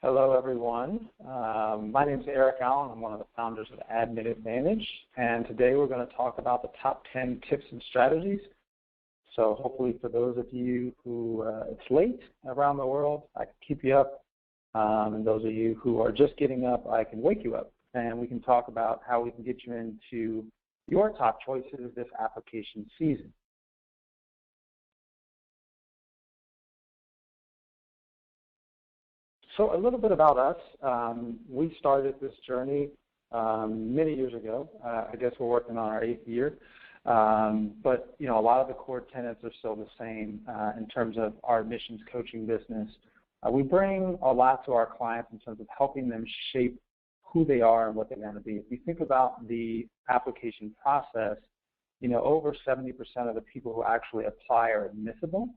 Hello, everyone. My name is Eric Allen. I'm one of the founders of Admin Advantage, and today we're going to talk about the top 10 tips and strategies. So hopefully for those of you who it's late around the world, I can keep you up. And those of you who are just getting up, I can wake you up, and we can talk about how we can get you into your top choices this application season. So a little bit about us. We started this journey many years ago. I guess we're working on our 8th year. But, a lot of the core tenets are still the same in terms of our admissions coaching business. We bring a lot to our clients in terms of helping them shape who they are and what they want to be. If you think about the application process, over 70% of the people who actually apply are admissible.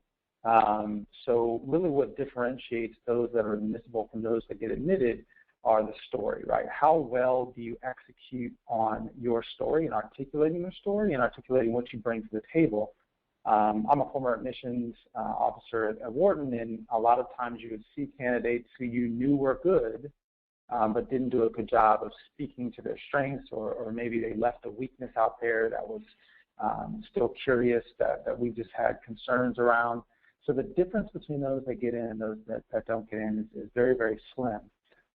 So really what differentiates those that are admissible from those that get admitted are the story, right? How well do you execute on your story and articulating your story and articulating what you bring to the table? I'm a former admissions officer at Wharton, and a lot of times you would see candidates who you knew were good, but didn't do a good job of speaking to their strengths, or maybe they left a weakness out there that was still curious that we just had concerns around. So the difference between those that get in and those that don't get in is very, very slim.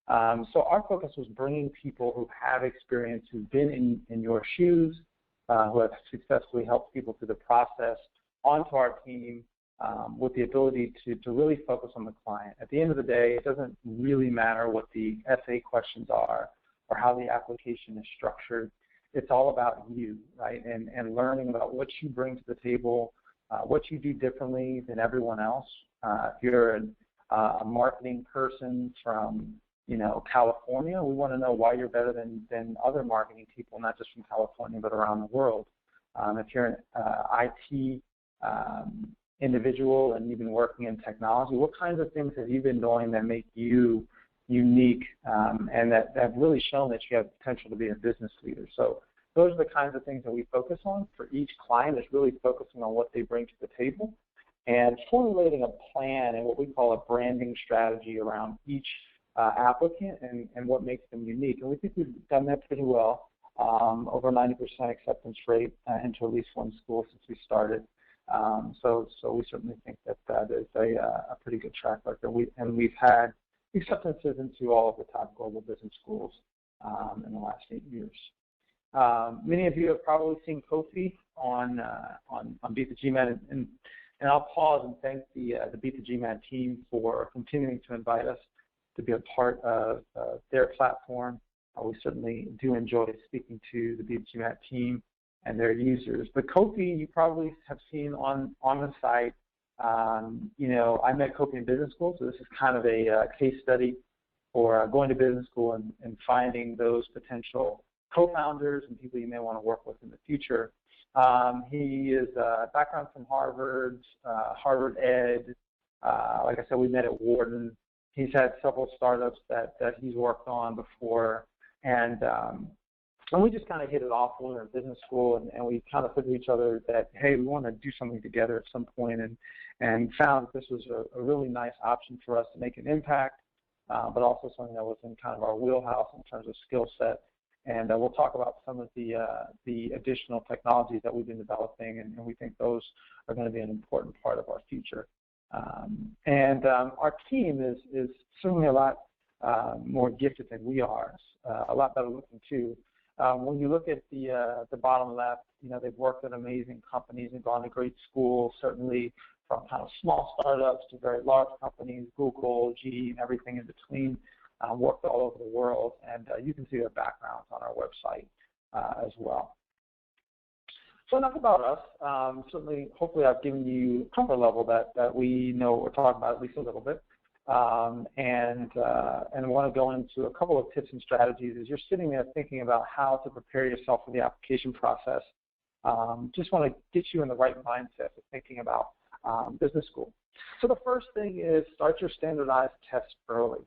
So our focus was bringing people who have experience, who've been in your shoes, who have successfully helped people through the process onto our team with the ability to really focus on the client. At the end of the day, it doesn't really matter what the essay questions are or how the application is structured. It's all about you, right, and learning about what you bring to the table, what you do differently than everyone else. If you're a marketing person from, California, we want to know why you're better than other marketing people, not just from California, but around the world. If you're an IT individual and you've been working in technology, what kinds of things have you been doing that make you unique and that have really shown that you have potential to be a business leader? So those are the kinds of things that we focus on for each client, is really focusing on what they bring to the table and formulating a plan and what we call a branding strategy around each applicant and what makes them unique. And we think we've done that pretty well, over 90% acceptance rate into at least one school since we started. So we certainly think that is a pretty good track record. We've had acceptances into all of the top global business schools in the last 8 years. Many of you have probably seen Kofi on Beat the GMAT, and I'll pause and thank the Beat the GMAT team for continuing to invite us to be a part of their platform. We certainly do enjoy speaking to the Beat the GMAT team and their users. But Kofi, you probably have seen on the site. I met Kofi in business school, so this is kind of a case study for going to business school and finding those potential co-founders and people you may want to work with in the future. He is background from Harvard, Harvard Ed. Like I said, we met at Wharton. He's had several startups that he's worked on before, and we just kind of hit it off when we were in business school, and we kind of said to each other that, hey, we want to do something together at some point, and found that this was a really nice option for us to make an impact, but also something that was in kind of our wheelhouse in terms of skill set. And we'll talk about some of the additional technologies that we've been developing, and we think those are going to be an important part of our future. Our team is certainly a lot more gifted than we are, a lot better looking too. When you look at the bottom left, they've worked at amazing companies and gone to great schools, certainly from kind of small startups to very large companies, Google, GE, and everything in between. Worked all over the world, and you can see their backgrounds on our website as well. So enough about us. Certainly, hopefully I've given you comfort level that we know what we're talking about at least a little bit. And I want to go into a couple of tips and strategies as you're sitting there thinking about how to prepare yourself for the application process. Just want to get you in the right mindset of thinking about business school. So the first thing is start your standardized tests early.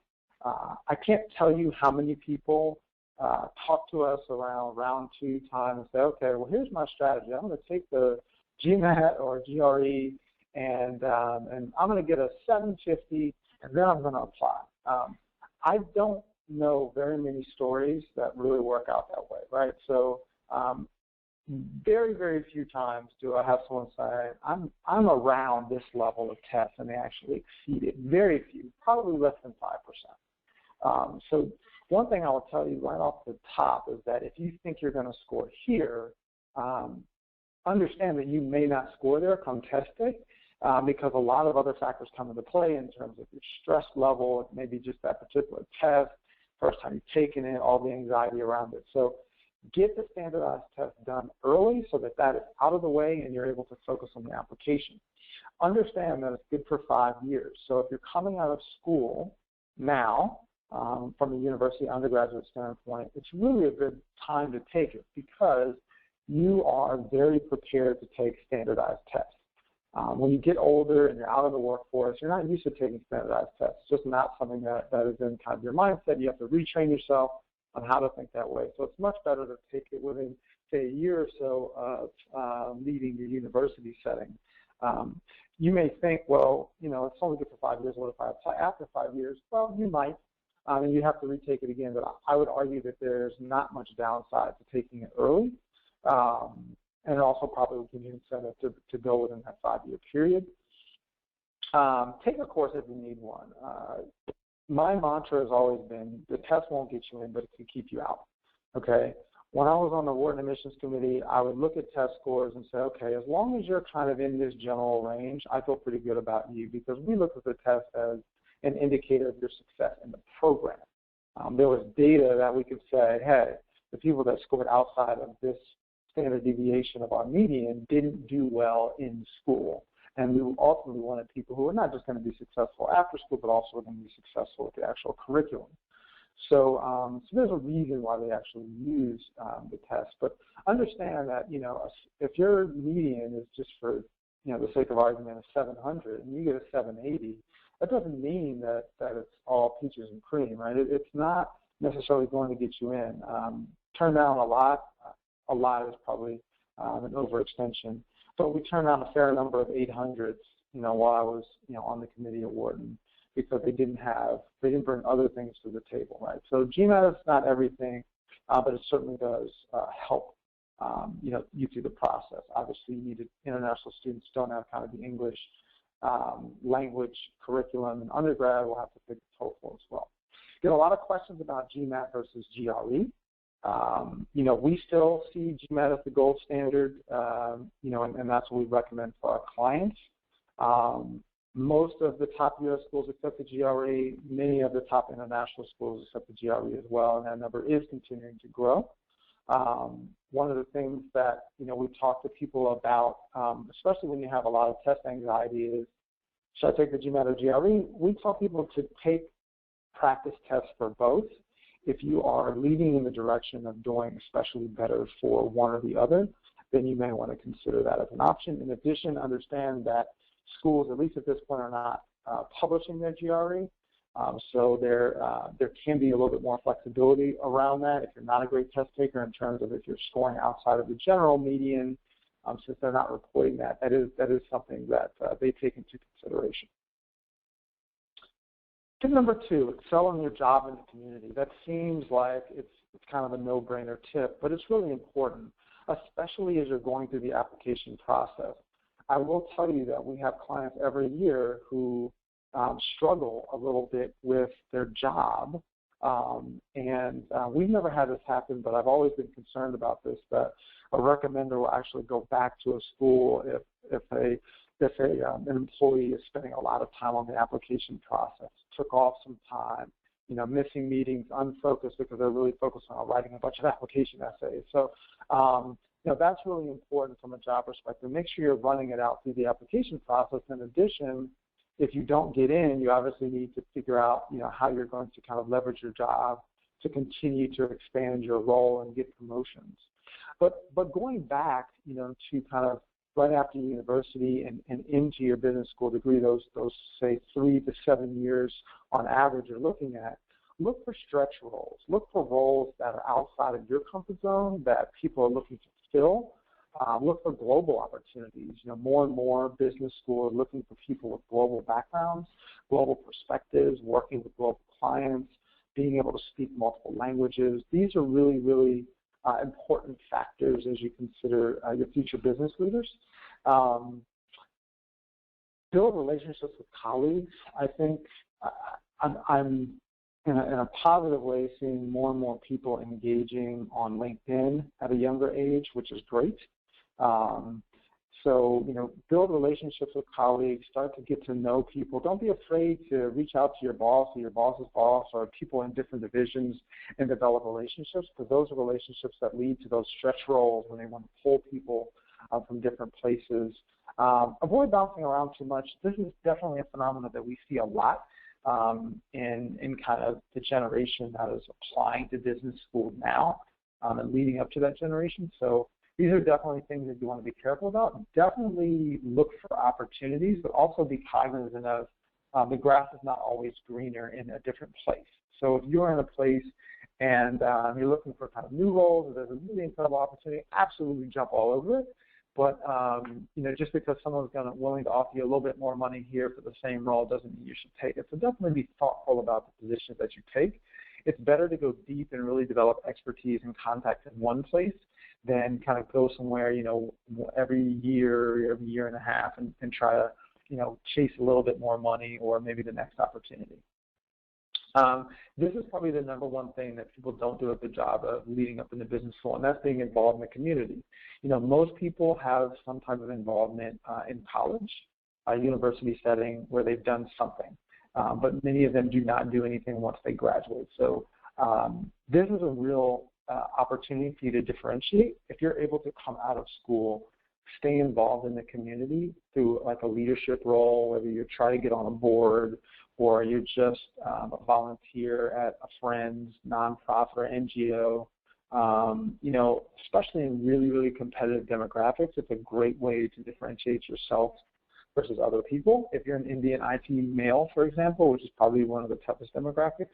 I can't tell you how many people talk to us around round 2 time and say, okay, well, here's my strategy. I'm going to take the GMAT or GRE, and I'm going to get a 750, and then I'm going to apply. I don't know very many stories that really work out that way, right? So very, very few times do I have someone say, I'm around this level of test, and they actually exceed it. Very few, probably less than 5%. So one thing I will tell you right off the top is that if you think you're going to score here, understand that you may not score there come test day, because a lot of other factors come into play in terms of your stress level, maybe just that particular test, first time you've taken it, all the anxiety around it. So get the standardized test done early so that that is out of the way and you're able to focus on the application. Understand that it's good for 5 years. So if you're coming out of school now, from a university undergraduate standpoint, it's really a good time to take it because you are very prepared to take standardized tests. When you get older and you're out of the workforce, you're not used to taking standardized tests. It's just not something that is in kind of your mindset. You have to retrain yourself on how to think that way. So it's much better to take it within, say, a year or so of leaving your university setting. You may think, well, you know, it's only good for 5 years. What if I apply after 5 years? Well, you might, and you have to retake it again. But I would argue that there's not much downside to taking it early. And it also probably will give you incentive to go within that 5-year period. Take a course if you need one. My mantra has always been, the test won't get you in, but it can keep you out, okay? When I was on the Wharton Admissions Committee, I would look at test scores and say, okay, as long as you're kind of in this general range, I feel pretty good about you, because we look at the test as an indicator of your success in the program. There was data that we could say, hey, the people that scored outside of this standard deviation of our median didn't do well in school. And we ultimately wanted people who are not just going to be successful after school, but also going to be successful with the actual curriculum. So, so there's a reason why they actually use the test. But understand that, you know, if your median is just for, you know, the sake of argument, is 700 and you get a 780, that doesn't mean that it's all peaches and cream, right? It's not necessarily going to get you in. Turn down a lot is probably an overextension. But we turned down a fair number of 800s, you know, while I was, you know, on the committee at Wharton, because they didn't bring other things to the table, right? So GMAT is not everything, but it certainly does help, you know, you through the process. Obviously, international students don't have kind of the English language curriculum, and undergrad will have to take the TOEFL as well. Get a lot of questions about GMAT versus GRE. You know, we still see GMAT as the gold standard, you know, and that's what we recommend for our clients. Most of the top U.S. schools accept the GRE. Many of the top international schools accept the GRE as well, and that number is continuing to grow. One of the things that, you know, we talk to people about, especially when you have a lot of test anxiety, is, should I take the GMAT or GRE? We tell people to take practice tests for both. If you are leading in the direction of doing especially better for one or the other, then you may want to consider that as an option. In addition, understand that schools, at least at this point, are not publishing their GRE, so there can be a little bit more flexibility around that if you're not a great test taker, in terms of if you're scoring outside of the general median, since they're not reporting that. That is something that they take into consideration. Tip number 2, excel in your job in the community. That seems like it's kind of a no-brainer tip, but it's really important, especially as you're going through the application process. I will tell you that we have clients every year who struggle a little bit with their job, and we've never had this happen, but I've always been concerned about this, that a recommender will actually go back to a school if an employee is spending a lot of time on the application process, took off some time, you know, missing meetings, unfocused because they're really focused on writing a bunch of application essays. So, you know, that's really important from a job perspective. Make sure you're running it out through the application process. In addition, if you don't get in, you obviously need to figure out, you know, how you're going to kind of leverage your job to continue to expand your role and get promotions. But going back, you know, to kind of right after university and into your business school degree, those say 3 to 7 years on average you're looking at, look for stretch roles. Look for roles that are outside of your comfort zone that people are looking to fill. Look for global opportunities. You know, more and more business schools are looking for people with global backgrounds, global perspectives, working with global clients. being able to speak multiple languages. These are really, really important factors as you consider your future business leaders. Build relationships with colleagues. I think I'm in a positive way seeing more and more people engaging on LinkedIn at a younger age, which is great. So, build relationships with colleagues, start to get to know people. Don't be afraid to reach out to your boss or your boss's boss or people in different divisions and develop relationships, because those are relationships that lead to those stretch roles when they want to pull people from different places. Avoid bouncing around too much. This is definitely a phenomenon that we see a lot in kind of the generation that is applying to business school now and leading up to that generation. So these are definitely things that you want to be careful about. Definitely look for opportunities, but also be cognizant of the grass is not always greener in a different place. So if you're in a place and you're looking for kind of new roles, or there's a really incredible opportunity, absolutely jump all over it. But just because someone's willing to offer you a little bit more money here for the same role doesn't mean you should take it. So definitely be thoughtful about the positions that you take. It's better to go deep and really develop expertise and contacts in one place than kind of go somewhere, every year and a half and try to, chase a little bit more money or maybe the next opportunity. This is probably the number one thing that people don't do a good job of leading up in the business school, and that's being involved in the community. Most people have some type of involvement in college, a university setting where they've done something, but many of them do not do anything once they graduate. So this is a real opportunity for you to differentiate. If you're able to come out of school, stay involved in the community through like a leadership role, whether you try to get on a board or you're just a volunteer at a friend's nonprofit or NGO, especially in really, really competitive demographics, it's a great way to differentiate yourself versus other people. If you're an Indian IT male, for example, which is probably one of the toughest demographics,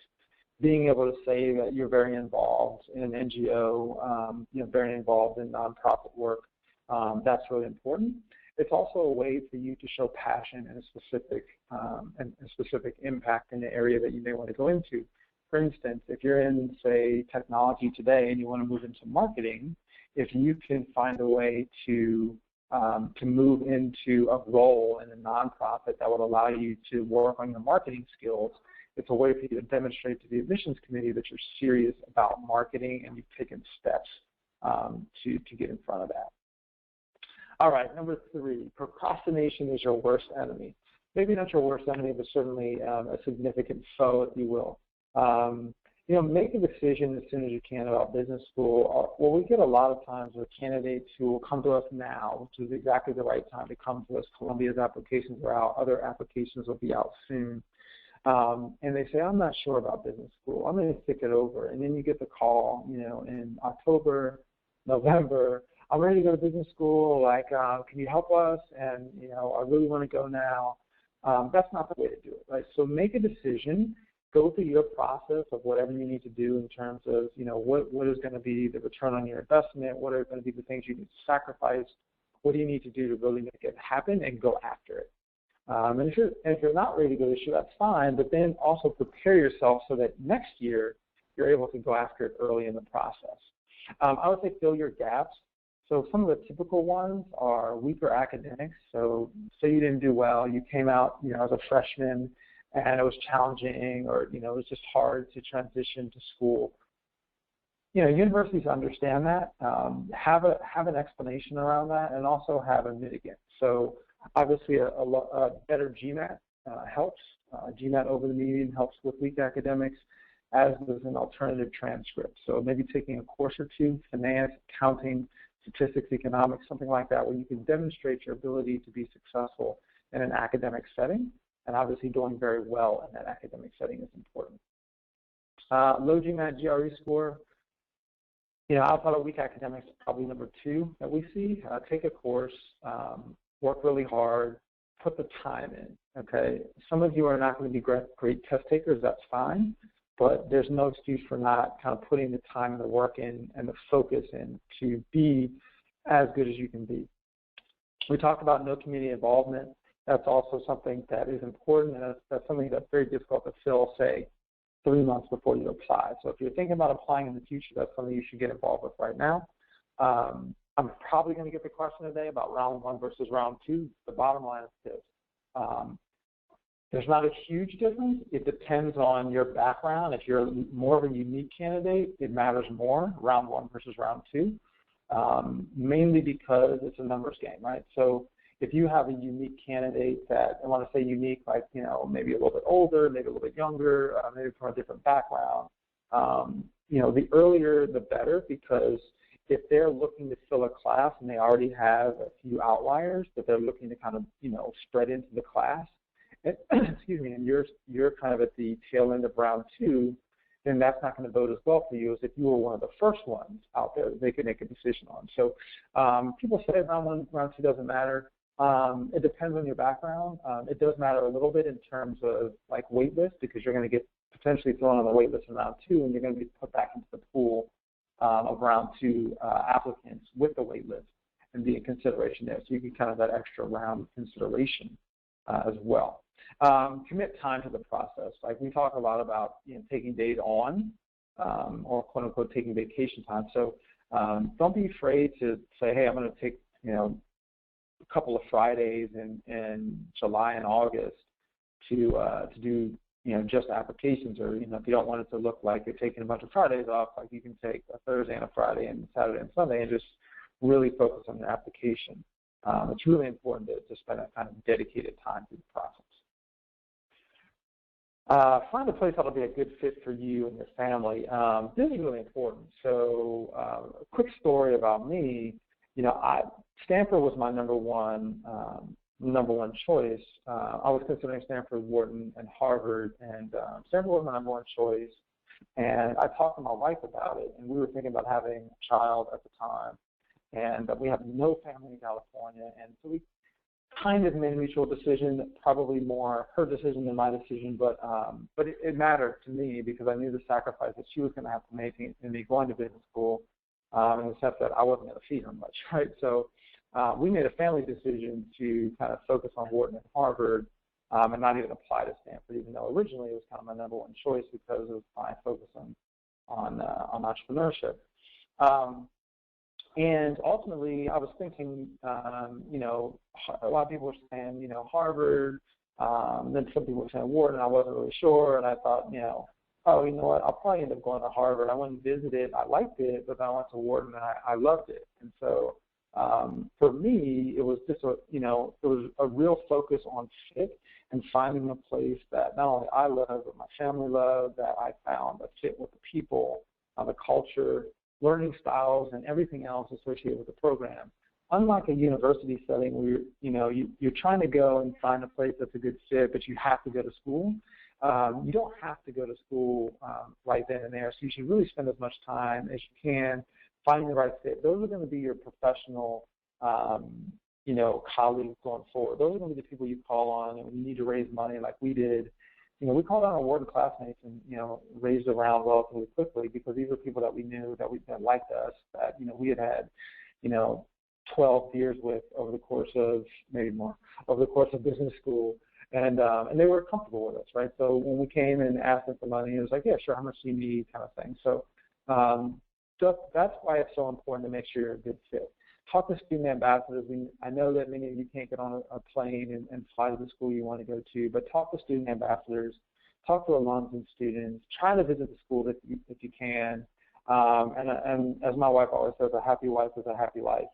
being able to say that you're very involved in an NGO, very involved in nonprofit work, that's really important. It's also a way for you to show passion and a specific impact in the area that you may want to go into. For instance, if you're in, say, technology today and you want to move into marketing, if you can find a way to move into a role in a nonprofit that would allow you to work on your marketing skills, it's a way for you to demonstrate to the admissions committee that you're serious about marketing and you've taken steps to get in front of that. All right, number 3, procrastination is your worst enemy. Maybe not your worst enemy, but certainly a significant foe, if you will. Make a decision as soon as you can about business school. Well, we get a lot of times with candidates who will come to us now, which is exactly the right time to come to us. Columbia's applications are out. Other applications will be out soon. And they say, I'm not sure about business school. I'm going to stick it over. And then you get the call, in October, November, I'm ready to go to business school. Like, can you help us? And, I really want to go now. That's not the way to do it, right? So make a decision. Go through your process of whatever you need to do in terms of, what is going to be the return on your investment? What are going to be the things you need to sacrifice? What do you need to do to really make it happen and go after it? And if you're not ready to go this year, that's fine, but then also prepare yourself so that next year you're able to go after it early in the process. I would say fill your gaps. So some of the typical ones are weaker academics. So say you didn't do well, you came out, as a freshman and it was challenging or, it was just hard to transition to school. Universities understand that, have an explanation around that, and also have a mitigant. So obviously a better GMAT helps. GMAT over the median helps with weak academics, as does an alternative transcript. So maybe taking a course or two, finance, accounting, statistics, economics, something like that, where you can demonstrate your ability to be successful in an academic setting, and obviously doing very well in that academic setting is important. Low GMAT GRE score, outside of weak academics, probably number 2 that we see. Take a course, work really hard, put the time in, okay? Some of you are not going to be great test takers, that's fine, but there's no excuse for not kind of putting the time and the work in and the focus in to be as good as you can be. We talked about no community involvement. That's also something that is important, and that's something that's very difficult to fill, say, 3 months before you apply. So if you're thinking about applying in the future, that's something you should get involved with right now. I'm probably going to get the question today about round 1 versus round 2. The bottom line is this. There's not a huge difference. It depends on your background. If you're more of a unique candidate, it matters more, round 1 versus round 2, mainly because it's a numbers game, right? So if you have a unique candidate that, I want to say unique, like, maybe a little bit older, maybe a little bit younger, maybe from a different background, the earlier the better, because if they're looking to fill a class and they already have a few outliers that they're looking to kind of, spread into the class, excuse me, and you're kind of at the tail end of round 2, then that's not going to bode as well for you as if you were one of the first ones out there that they could make a decision on. So people say round 1, round 2 doesn't matter. It depends on your background. It does matter a little bit in terms of like wait list, because you're going to get potentially thrown on the wait list in round 2, and you're going to be put back into the pool of round 2 applicants with the wait list and be in consideration there. So you get kind of that extra round of consideration as well. Commit time to the process. Like we talk a lot about taking days on or quote unquote taking vacation time. So don't be afraid to say, hey, I'm going to take a couple of Fridays in July and August to do just applications, or if you don't want it to look like you're taking a bunch of Fridays off, like you can take a Thursday and a Friday and Saturday and Sunday and just really focus on the application. It's really important to spend that kind of dedicated time through the process. Find a place that'll be a good fit for you and your family. This is really important. So a quick story about me. Stanford was my number one choice. I was considering Stanford, Wharton, and Harvard, and Stanford was my number one choice. And I talked to my wife about it, and we were thinking about having a child at the time. And we have no family in California, and so we kind of made a mutual decision, probably more her decision than my decision, but it mattered to me because I knew the sacrifice that she was going to have to make in me going to business school, in the sense that I wasn't going to feed her much, right? So we made a family decision to kind of focus on Wharton and Harvard, and not even apply to Stanford, even though originally it was kind of my number one choice because of my focus on entrepreneurship. And ultimately, I was thinking, a lot of people were saying, Harvard, then some people were saying Wharton, and I wasn't really sure, and I thought, oh, you know what, I'll probably end up going to Harvard. I went and visited, I liked it, but then I went to Wharton, and I loved it. And so for me, it was just it was a real focus on fit and finding a place that not only I loved, but my family loved, that I found a fit with the people, the culture, learning styles, and everything else associated with the program. Unlike a university setting where you're trying to go and find a place that's a good fit, but you have to go to school. You don't have to go to school right then and there, so you should really spend as much time as you can finding the right fit. Those are going to be your professional, colleagues going forward. Those are going to be the people you call on when you need to raise money, like we did. We called on our Wharton classmates and, raised around relatively quickly because these were people that we knew that liked us, that, we had 12 years with over the course of, maybe more, over the course of business school. And they were comfortable with us, right? So when we came and asked them for money, it was like, yeah, sure, how much do you need, kind of thing. So that's why it's so important to make sure you're a good fit. Talk to student ambassadors. I know that many of you can't get on a plane and fly to the school you want to go to, but talk to student ambassadors, talk to alums and students, try to visit the school if you can. And as my wife always says, a happy wife is a happy life.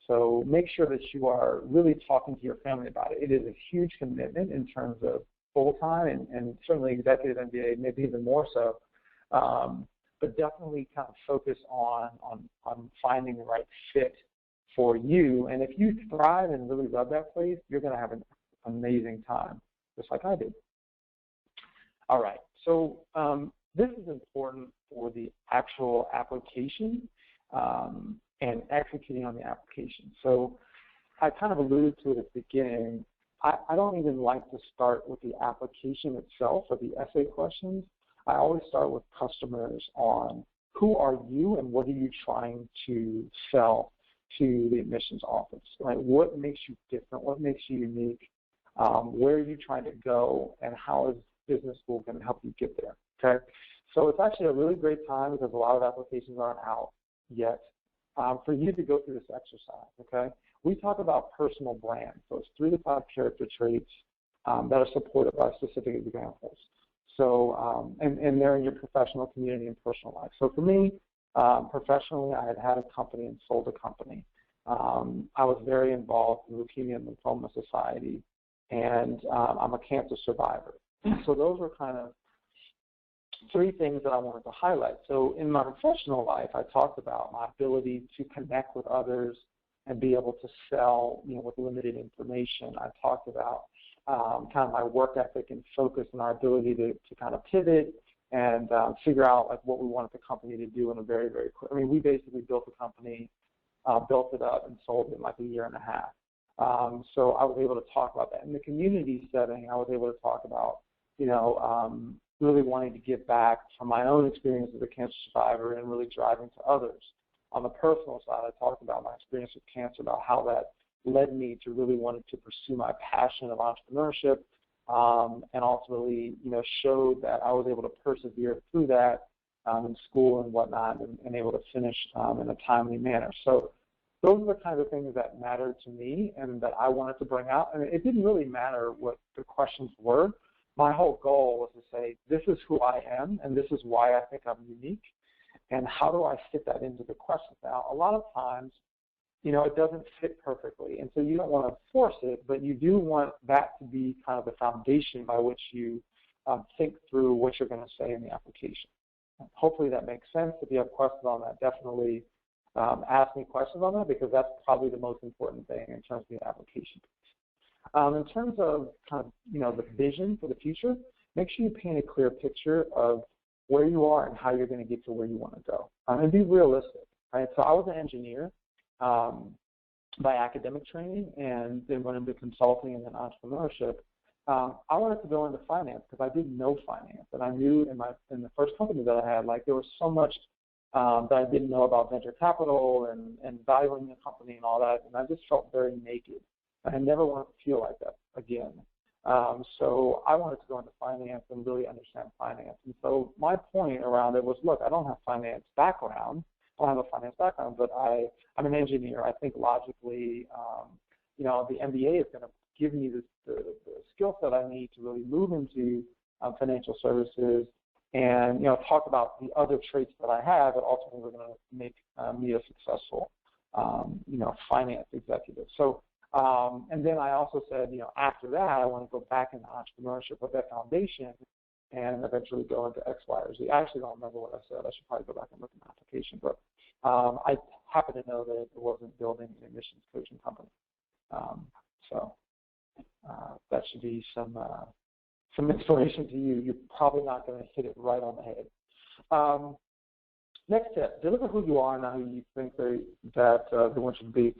So make sure that you are really talking to your family about it. It is a huge commitment in terms of full-time and certainly executive MBA, maybe even more so. But definitely kind of focus on finding the right fit for you. And if you thrive and really love that place, you're going to have an amazing time, just like I did. All right, so this is important for the actual application and executing on the application. So I kind of alluded to it at the beginning. I don't even like to start with the application itself or the essay questions. I always start with customers on who are you and what are you trying to sell to the admissions office, right? What makes you different? What makes you unique? Where are you trying to go, and how is business school going to help you get there? okay? So it's actually a really great time because a lot of applications aren't out yet for you to go through this exercise, okay? We talk about personal brand. So it's 3 to 5 character traits that are supported by specific examples. So, and they're in your professional, community, and personal life. So for me, professionally, I had a company and sold a company. I was very involved in Leukemia and Lymphoma Society, and I'm a cancer survivor. So those were kind of 3 things that I wanted to highlight. So in my professional life, I talked about my ability to connect with others and be able to sell, with limited information. I talked about kind of my work ethic and focus and our ability to kind of pivot and figure out like what we wanted the company to do in a very, very quick. I mean, we basically built a company, built it up, and sold it in like a year and a half. So I was able to talk about that. In the community setting, I was able to talk about, really wanting to give back from my own experience as a cancer survivor and really driving to others. On the personal side, I talked about my experience with cancer, about how that led me to really wanting to pursue my passion of entrepreneurship, and ultimately, showed that I was able to persevere through that in school and whatnot, and able to finish in a timely manner. So those are the kinds of things that mattered to me and that I wanted to bring out. And it didn't really matter what the questions were. My whole goal was to say, this is who I am, and this is why I think I'm unique, and how do I fit that into the questions? Now, a lot of times, it doesn't fit perfectly, and so you don't want to force it, but you do want that to be kind of the foundation by which you think through what you're going to say in the application. Hopefully that makes sense. If you have questions on that, definitely ask me questions on that, because that's probably the most important thing in terms of the application. In terms of kind of, the vision for the future, make sure you paint a clear picture of where you are and how you're going to get to where you want to go. And be realistic, right? So I was an engineer by academic training, and then went into consulting and then entrepreneurship. I wanted to go into finance because I didn't know finance, and I knew in the first company that I had, like, there was so much that I didn't know about venture capital and valuing the company and all that, and I just felt very naked. I never wanted to feel like that again. So I wanted to go into finance and really understand finance. And so my point around it was, look, I don't have finance background. I don't have a finance background, but I'm an engineer. I think logically, the MBA is going to give me the skill set I need to really move into financial services and, talk about the other traits that I have that ultimately are going to make me a successful, finance executive. So, and then I also said, after that, I want to go back into entrepreneurship with that foundation and eventually go into X, Y, or Z. I actually don't remember what I said. I should probably go back and look at the application. But I happen to know that it wasn't building an admissions coaching company. So that should be some inspiration to you. You're probably not going to hit it right on the head. Next tip, deliver who you are, not who you think that they want you to be.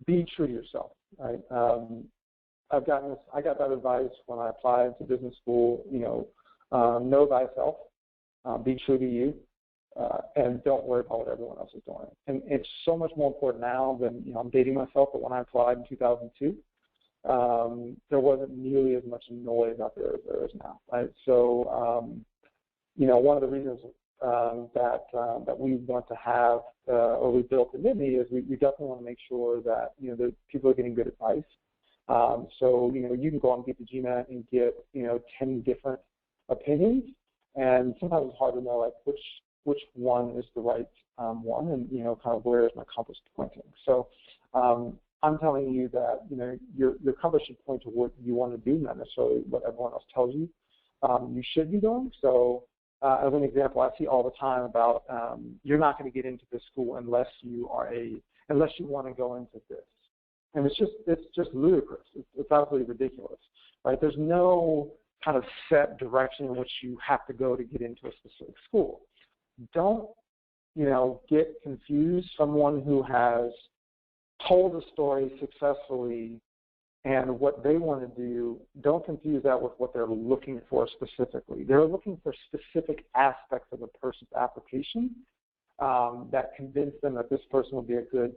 Be true to yourself, right? I got that advice when I applied to business school, know thyself, be true to you, and don't worry about what everyone else is doing. And it's so much more important now than, I'm dating myself, but when I applied in 2002, there wasn't nearly as much noise out there as there is now, right? So, one of the reasons that we want to have, or we built at Nibme, is we definitely want to make sure that, the people are getting good advice. So, you can go on Get the GMAT and get, 10 different opinions, and sometimes it's hard to know, like, which one is the right one, and, kind of where is my compass pointing. So I'm telling you that, your compass should point to what you want to do, not necessarily what everyone else tells you you should be doing. So as an example, I see all the time about you're not going to get into this school unless you want to go into this. And it's just ludicrous. It's absolutely ridiculous, right? There's no kind of set direction in which you have to go to get into a specific school. Don't, get confused. Someone who has told a story successfully and what they want to do, don't confuse that with what they're looking for specifically. They're looking for specific aspects of a person's application that convince them that this person will be a good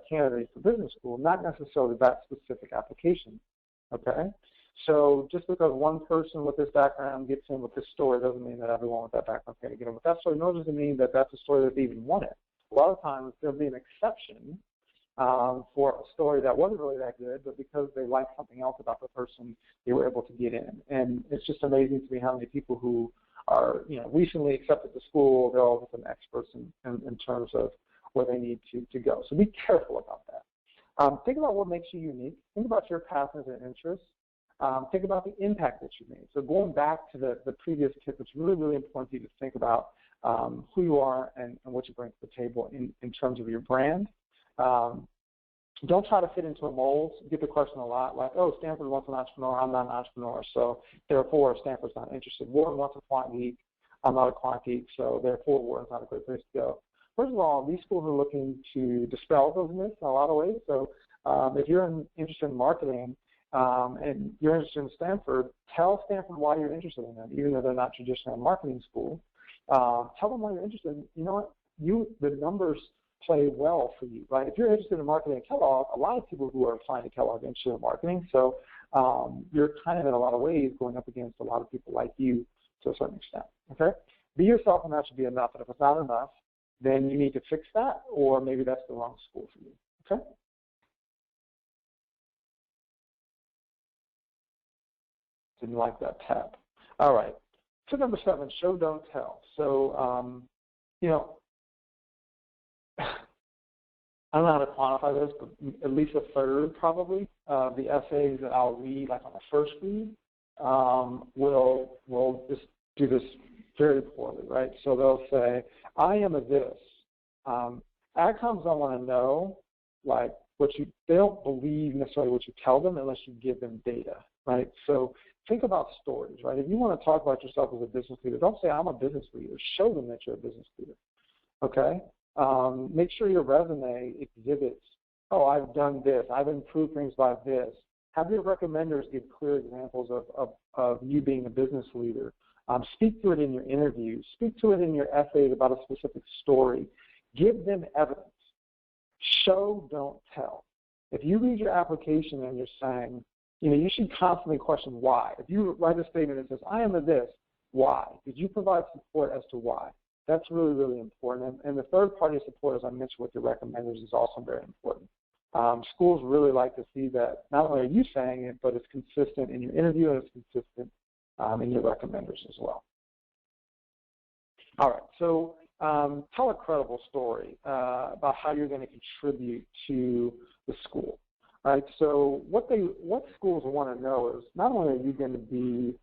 candidate for business school, not necessarily that specific application, okay? So just because one person with this background gets in with this story doesn't mean that everyone with that background is going to get in with that story, nor does it mean that that's a story that they even wanted. A lot of times there'll be an exception for a story that wasn't really that good, but because they liked something else about the person, they were able to get in. And it's just amazing to me how many people who are, recently accepted to school, they're all of a sudden experts in terms of where they need to go. So be careful about that. Think about what makes you unique. Think about your passions and interests. Think about the impact that you made. So going back to the previous tip, it's really, really important for you to think about who you are and what you bring to the table in terms of your brand. Don't try to fit into a mold. You get the question a lot, like, oh, Stanford wants an entrepreneur, I'm not an entrepreneur, so therefore Stanford's not interested. Wharton wants a quant geek, I'm not a quant geek, so therefore Wharton's not a great place to go. First of all, these schools are looking to dispel those myths in a lot of ways. So if you're interested in marketing and you're interested in Stanford, tell Stanford why you're interested in them, even though they're not traditionally a marketing school. Tell them why you're interested. You know what? The numbers play well for you, right? If you're interested in marketing at Kellogg, a lot of people who are applying to Kellogg are interested in marketing. So you're kind of in a lot of ways going up against a lot of people like you to a certain extent, okay? Be yourself, and that should be enough. And if it's not enough, then you need to fix that, or maybe that's the wrong school for you, okay? Didn't like that tab. All right. Tip number 7, show, don't tell. So, I don't know how to quantify this, but at least a third probably of the essays that I'll read, like on the first read, will just do this very poorly, right? So they'll say, I am a this. Adcoms don't want to know, like, they don't believe necessarily what you tell them unless you give them data, right? So think about stories, right? If you want to talk about yourself as a business leader, don't say I'm a business leader. Show them that you're a business leader, okay? Make sure your resume exhibits, oh, I've done this, I've improved things by this. Have your recommenders give clear examples of you being a business leader. Speak to it in your interviews. Speak to it in your essays about a specific story. Give them evidence. Show, don't tell. If you read your application and you're saying, you should constantly question why. If you write a statement that says, I am a this, why? Did you provide support as to why? That's really, really important. And the third-party support, as I mentioned with your recommenders, is also very important. Schools really like to see that not only are you saying it, but it's consistent in your interview and it's consistent in your recommenders as well. All right, so tell a credible story about how you're going to contribute to the school. All right, so what schools want to know is not only are you going to be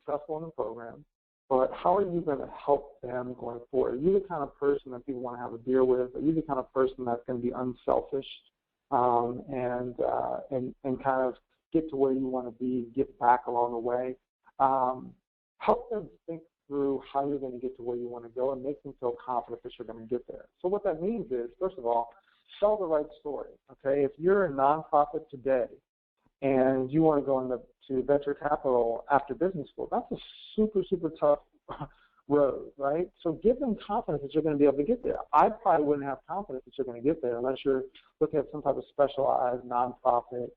successful in the program, but how are you going to help them going forward? Are you the kind of person that people want to have a beer with? Are you the kind of person that's going to be unselfish and kind of get to where you want to be, get back along the way? Help them think through how you're going to get to where you want to go and make them feel confident that you're going to get there. So what that means is, first of all, sell the right story, okay? If you're a nonprofit today and you want to go into venture capital after business school, that's a super, super tough road, right? So give them confidence that you're going to be able to get there. I probably wouldn't have confidence that you're going to get there unless you're looking at some type of specialized nonprofit,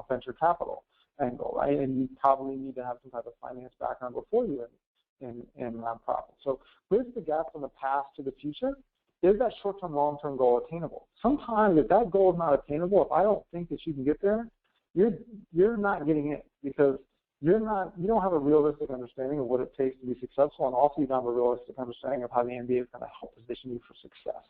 venture capital angle, right? And you probably need to have some type of finance background before you in nonprofit. So bridge the gap from the past to the future. Is that short-term, long-term goal attainable? Sometimes if that goal is not attainable, if I don't think that you can get there, you're not getting it because you don't have a realistic understanding of what it takes to be successful, and also you don't have a realistic understanding of how the MBA is going to help position you for success.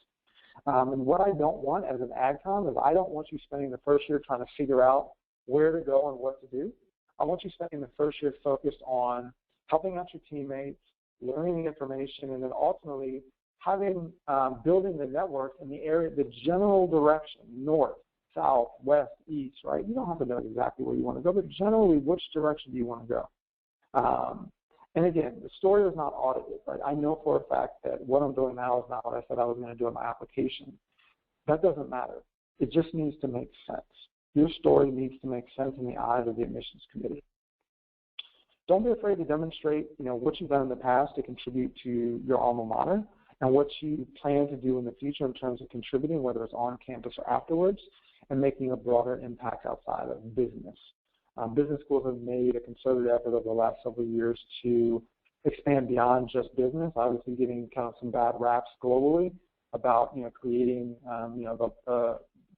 And what I don't want as an AdCom is I don't want you spending the first year trying to figure out where to go and what to do. I want you spending the first year focused on helping out your teammates, learning the information, and then ultimately building the network in the area, the general direction, north, south, west, east, right? You don't have to know exactly where you want to go, but generally, which direction do you want to go? And again, the story is not audited, right? I know for a fact that what I'm doing now is not what I said I was going to do in my application. That doesn't matter. It just needs to make sense. Your story needs to make sense in the eyes of the admissions committee. Don't be afraid to demonstrate, what you've done in the past to contribute to your alma mater and what you plan to do in the future in terms of contributing, whether it's on campus or afterwards, and making a broader impact outside of business. Business schools have made a concerted effort over the last several years to expand beyond just business, obviously getting kind of some bad raps globally about, creating,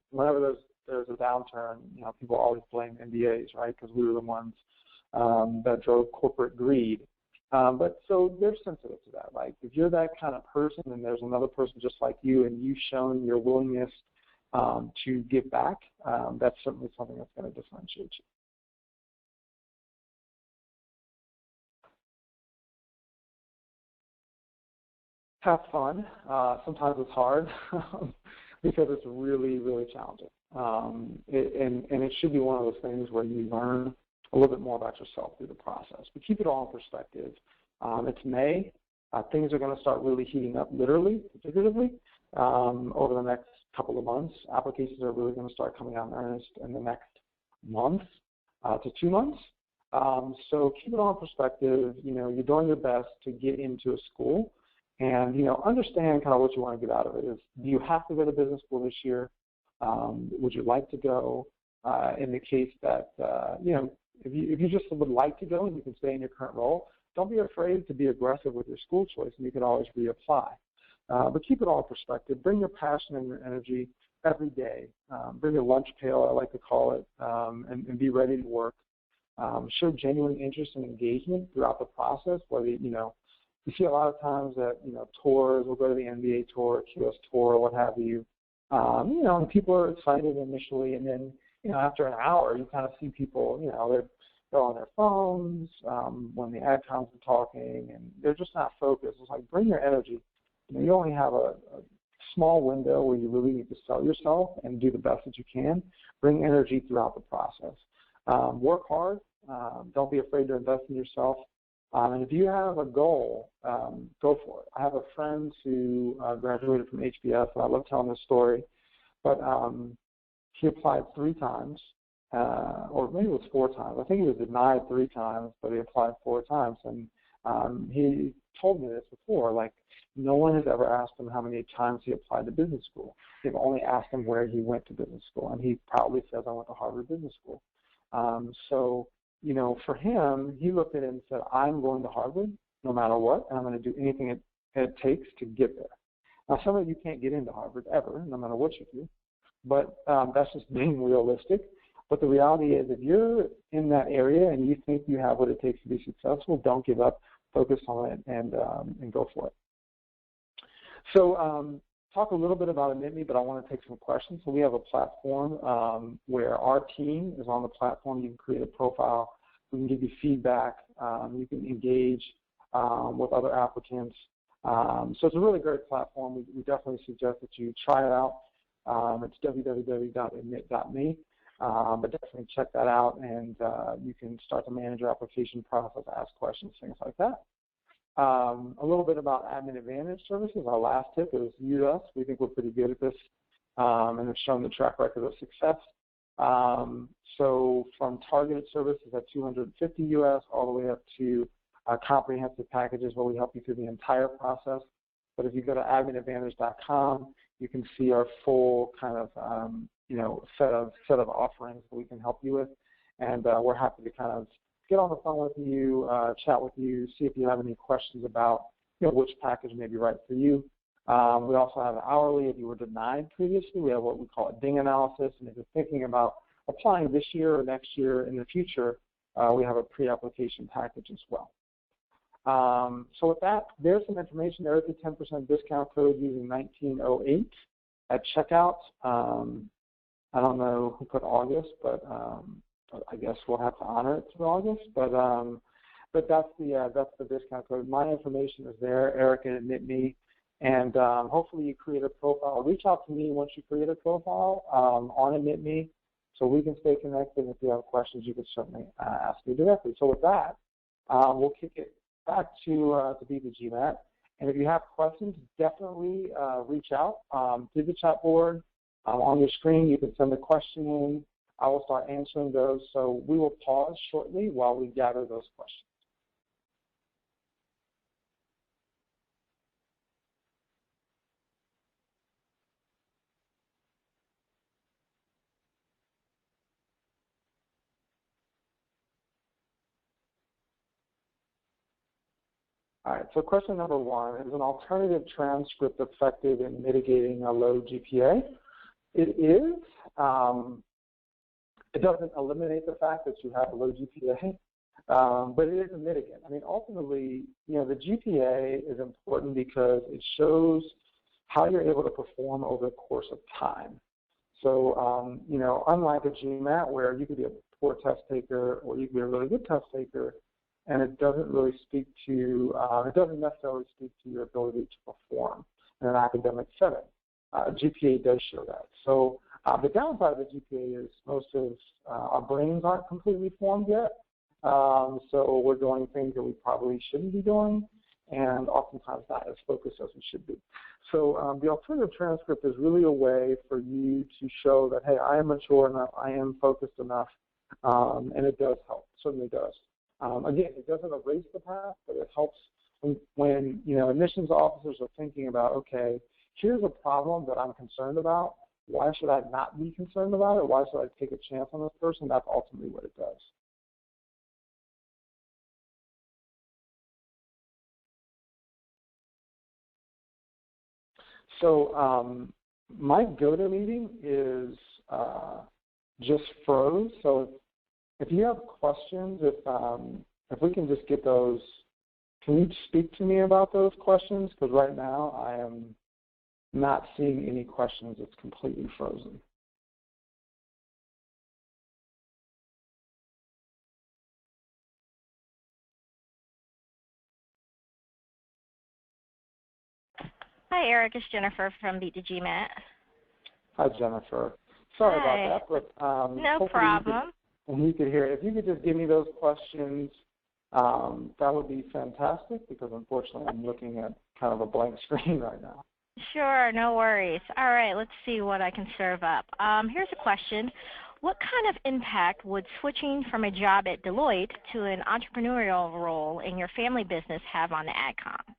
whenever there's a downturn, people always blame MBAs, right, because we were the ones that drove corporate greed. But so they're sensitive to that. Like, if you're that kind of person and there's another person just like you and you've shown your willingness to give back, that's certainly something that's going to differentiate you. Have fun. Sometimes it's hard because it's really, really challenging. And it should be one of those things where you learn a little bit more about yourself through the process. But keep it all in perspective. It's May. Things are going to start really heating up, literally, figuratively, over the next couple of months. Applications are really going to start coming out in earnest in the next month to 2 months. So keep it all in perspective. You're doing your best to get into a school. And, understand kind of what you want to get out of it. Do you have to go to business school this year? Would you like to go? In the case that, if you just would like to go and you can stay in your current role, don't be afraid to be aggressive with your school choice, and you can always reapply. But keep it all in perspective. Bring your passion and your energy every day. Bring your lunch pail, I like to call it, and be ready to work. Show genuine interest and engagement throughout the process, whether, you see a lot of times that, tours, we'll go to the NBA tour, QS tour, what have you. And people are excited initially, and then, after an hour, you kind of see people, they're on their phones when the ad coms are talking, and they're just not focused. It's like, bring your energy. You only have a small window where you really need to sell yourself and do the best that you can. Bring energy throughout the process. Work hard. Don't be afraid to invest in yourself. And if you have a goal, go for it. I have a friend who graduated from HBS, and I love telling this story, but he applied 3 times, or maybe it was 4 times. I think he was denied 3 times, but he applied 4 times. And he told me this before, like, no one has ever asked him how many times he applied to business school. They've only asked him where he went to business school, and he proudly says, I went to Harvard Business School. So, for him, he looked at it and said, I'm going to Harvard no matter what, and I'm going to do anything it takes to get there. Now, some of you can't get into Harvard ever, no matter what you do, but that's just being realistic. But the reality is, if you're in that area and you think you have what it takes to be successful, don't give up, focus on it, and go for it. So talk a little bit about Admit.me, but I want to take some questions. So we have a platform where our team is on the platform. You can create a profile. We can give you feedback. You can engage with other applicants. So it's a really great platform. We definitely suggest that you try it out. It's www.admit.me. But definitely check that out, and you can start to manage your application process, ask questions, things like that. A little bit about Admin Advantage services. Our last tip is use us. We think we're pretty good at this and have shown the track record of success. So from targeted services at $250 US all the way up to comprehensive packages where we help you through the entire process. But if you go to adminadvantage.com, you can see our full kind of set of offerings that we can help you with, and we're happy to kind of get on the phone with you, chat with you, see if you have any questions about which package may be right for you. We also have hourly. If you were denied previously, we have what we call a ding analysis, and if you're thinking about applying this year or next year in the future, we have a pre-application package as well. So with that, there's some information. There is a 10% discount code using 1908 at checkout. I don't know who put August, but I guess we'll have to honor it through August. But that's the discount code. My information is there, Eric at Admit.me, and hopefully you create a profile. Reach out to me once you create a profile on Admit.me, so we can stay connected. If you have questions, you can certainly ask me directly. So with that, we'll kick it back to Be the GMAT. And if you have questions, definitely reach out to the chat board. On your screen, you can send a question in. I will start answering those. So we will pause shortly while we gather those questions. All right, so question number one, is an alternative transcript effective in mitigating a low GPA? It is. It doesn't eliminate the fact that you have a low GPA, but it is a mitigant. I mean, ultimately, the GPA is important because it shows how you're able to perform over the course of time. So, unlike a GMAT where you could be a poor test taker or you could be a really good test taker, and it doesn't really speak to, it doesn't necessarily speak to your ability to perform in an academic setting. GPA does show that. So the downside of the GPA is most of our brains aren't completely formed yet. So we're doing things that we probably shouldn't be doing, and oftentimes not as focused as we should be. So the alternative transcript is really a way for you to show that, hey, I am mature enough, I am focused enough, and it does help, certainly does. Again, it doesn't erase the past, but it helps when admissions officers are thinking about, okay, here's a problem that I'm concerned about. Why should I not be concerned about it? Why should I take a chance on this person? That's ultimately what it does. So my GoToMeeting is just froze. So if you have questions, if we can just get those, can you speak to me about those questions? Because right now I am not seeing any questions. It's completely frozen. Hi, Eric. It's Jennifer from Beat the GMAT. Hi, Jennifer. Sorry about that, but no problem. You could hear it. If you could just give me those questions, that would be fantastic, because unfortunately I'm looking at kind of a blank screen right now. Sure, no worries. All right, let's see what I can serve up. Here's a question. What kind of impact would switching from a job at Deloitte to an entrepreneurial role in your family business have on the AdCom?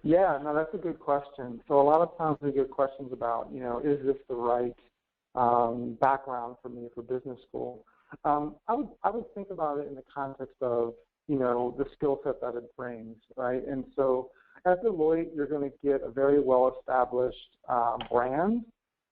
Yeah, no, that's a good question. So a lot of times we get questions about, is this the right background for me for business school? I would think about it in the context of, the skill set that it brings, right? And so at Deloitte, you're going to get a very well-established brand.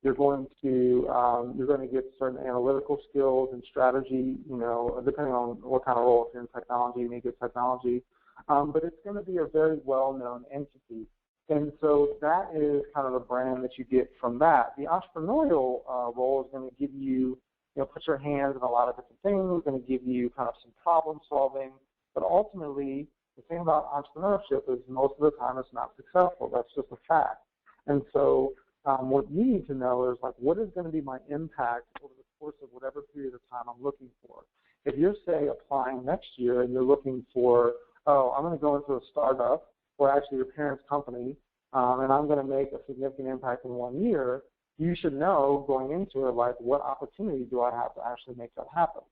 You're going to get certain analytical skills and strategy, depending on what kind of role. If you're in technology, you may get technology. But it's going to be a very well-known entity. And so that is kind of the brand that you get from that. The entrepreneurial role is going to give you, put your hands in a lot of different things. It's going to give you kind of some problem solving. But ultimately, the thing about entrepreneurship is most of the time it's not successful. That's just a fact. And so what you need to know is, like, what is going to be my impact over the course of whatever period of time I'm looking for. If you're, say, applying next year and you're looking for, oh, I'm going to go into a startup or actually your parents' company, and I'm going to make a significant impact in 1 year, you should know going into it, like, what opportunity do I have to actually make that happen?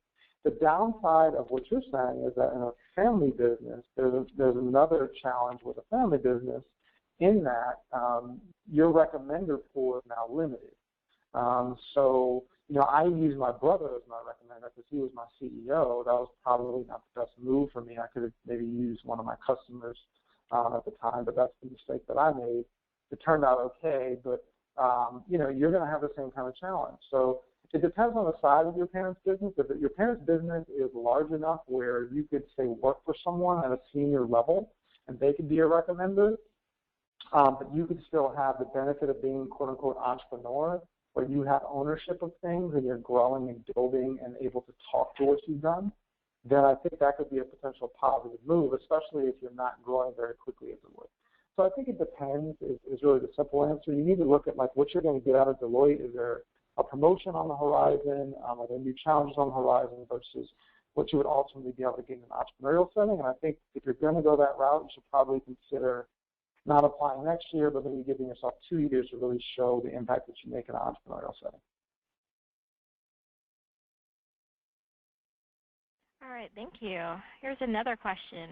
The downside of what you're saying is that in a family business, there's another challenge with a family business in that your recommender pool is now limited. So, I use my brother as my recommender because he was my CEO. That was probably not the best move for me. I could have maybe used one of my customers at the time, but that's the mistake that I made. It turned out okay, but, you're going to have the same kind of challenge. So it depends on the size of your parents' business. If your parents' business is large enough where you could, say, work for someone at a senior level and they could be a recommender, but you could still have the benefit of being, quote-unquote, entrepreneur, where you have ownership of things and you're growing and building and able to talk to what you've done, then I think that could be a potential positive move, especially if you're not growing very quickly as it would. So I think it depends is really the simple answer. You need to look at, like, what you're going to get out of Deloitte. Is there a promotion on the horizon? Are there new challenges on the horizon versus what you would ultimately be able to get in an entrepreneurial setting? And I think if you're going to go that route, you should probably consider not applying next year, but maybe giving yourself 2 years to really show the impact that you make in an entrepreneurial setting. All right, thank you. Here's another question.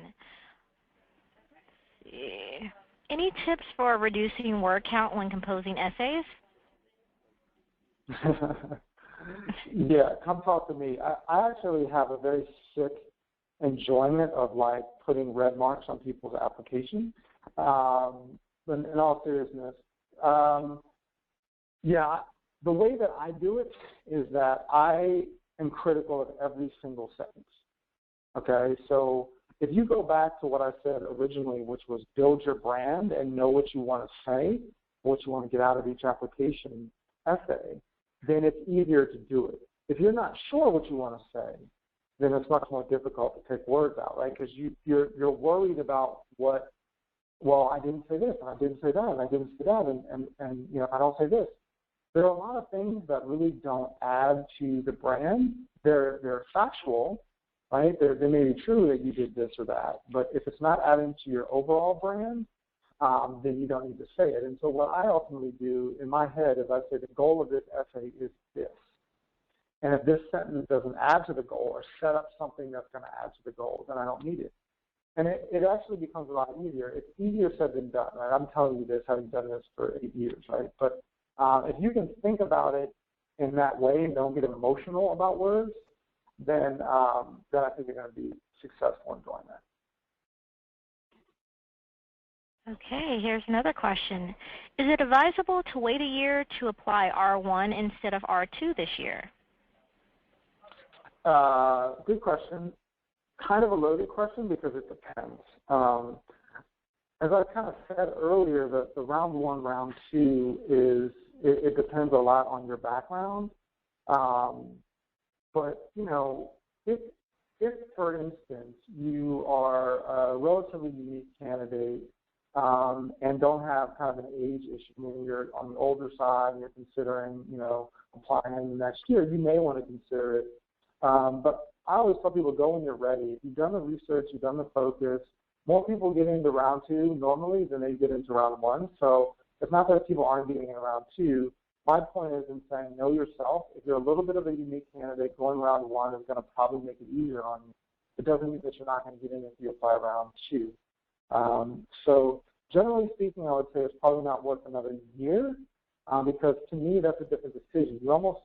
Let's see. Any tips for reducing word count when composing essays? Yeah, come talk to me. I actually have a very sick enjoyment of like putting red marks on people's application. But in all seriousness, yeah, the way that I do it is that I am critical of every single sentence. Okay, so if you go back to what I said originally, which was build your brand and know what you want to say, what you want to get out of each application essay, then it's easier to do it. If you're not sure what you want to say, then it's much more difficult to take words out, right? Because you're worried about what, well, I didn't say this, and I didn't say that, and I didn't say that, and you know, I don't say this. There are a lot of things that really don't add to the brand. They're factual, right? They may be true that you did this or that, but if it's not adding to your overall brand, then you don't need to say it. And so what I ultimately do in my head is I say the goal of this essay is this. And if this sentence doesn't add to the goal or set up something that's going to add to the goal, then I don't need it. And it actually becomes a lot easier. It's easier said than done, right? I'm telling you this, having done this for 8 years, right? But if you can think about it in that way and don't get emotional about words, then I think you're going to be successful in doing that. Okay, here's another question. Is it advisable to wait a year to apply R1 instead of R2 this year? Good question. Kind of a loaded question because it depends. As I kind of said earlier, the round one, round two is, it depends a lot on your background. But, you know, if for instance, you are a relatively unique candidate and don't have kind of an age issue, meaning you're on the older side and you're considering, you know, applying in the next year, you may want to consider it. But I always tell people, go when you're ready. If you've done the research, you've done the focus, more people get into round two normally than they get into round one. So it's not that people aren't getting into round two. My point is in saying know yourself. If you're a little bit of a unique candidate, going round one is going to probably make it easier on you. It doesn't mean that you're not going to get in if you apply round two. So generally speaking, I would say it's probably not worth another year because to me that's a different decision. You almost